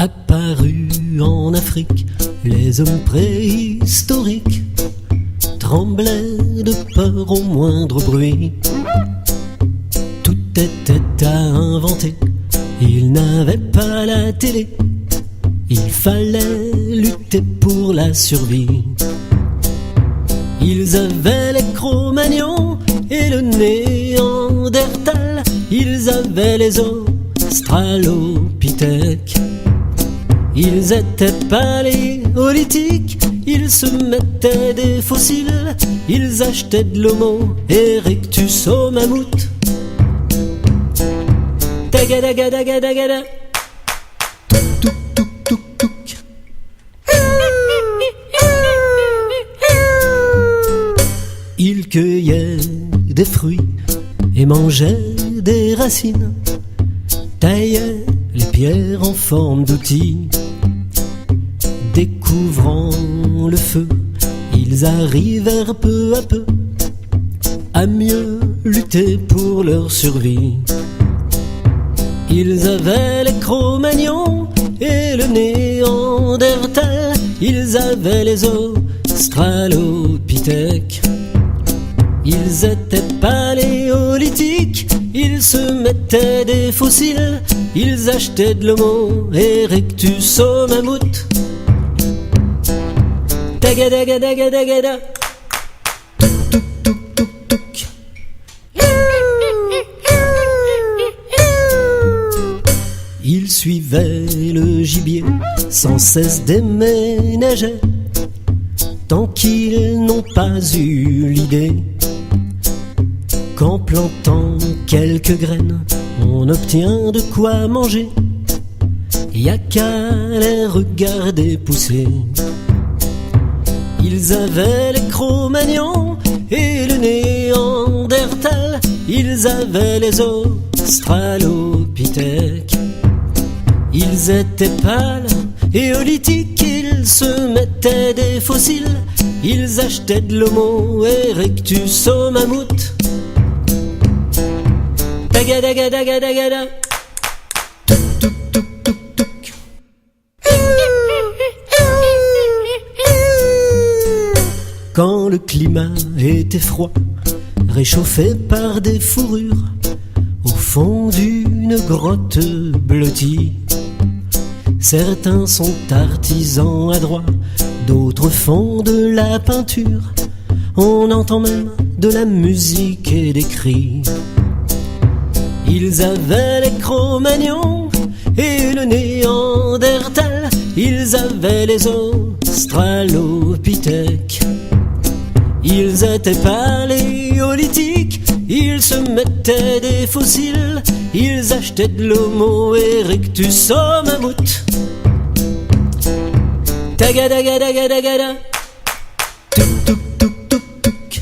Apparus en Afrique, les hommes préhistoriques tremblaient de peur au moindre bruit. Tout était à inventer, ils n'avaient pas la télé, il fallait lutter pour la survie. Ils avaient les Cro-Magnons et le Néandertal, ils avaient les Australopithèques. Ils étaient paléolithiques, ils se mettaient des fossiles, ils achetaient de l'Homo erectus au mammouth. Tagadagadagada, touk touk touk touk. Ils cueillaient des fruits et mangeaient des racines, taillaient les pierres en forme d'outils. Découvrant le feu, ils arrivèrent peu à peu à mieux lutter pour leur survie. Ils avaient les Cro-Magnons et le Néandertal, ils avaient les Australopithèques. Ils étaient paléolithiques, ils se mettaient des fossiles, ils achetaient de l'Homo erectus au mammouth. Tagadagadagada, touk touk touk touk. Ils suivaient le gibier, sans cesse déménageaient, tant qu'ils n'ont pas eu l'idée qu'en plantant quelques graines, on obtient de quoi manger. Y'a qu'à les regarder pousser. Ils avaient les Cro-Magnons et le Néandertal, ils avaient les Australopithèques. Ils étaient paléolithiques, ils se mettaient des fossiles, ils achetaient de l'Homo erectus au mammouth. Tagadagadagada, touk touk touk touk touk. Quand le climat était froid, réchauffé par des fourrures, au fond d'une grotte blottie, certains sont artisans adroits, d'autres font de la peinture, on entend même de la musique et des cris. Ils avaient les Cro-Magnons et le Néandertal, ils avaient les Australopithèques. Ils étaient paléolithiques, ils se mettaient des fossiles, ils achetaient de l'Homo erectus au mammouth. Tagadagadagada, touk touk touk touk touk.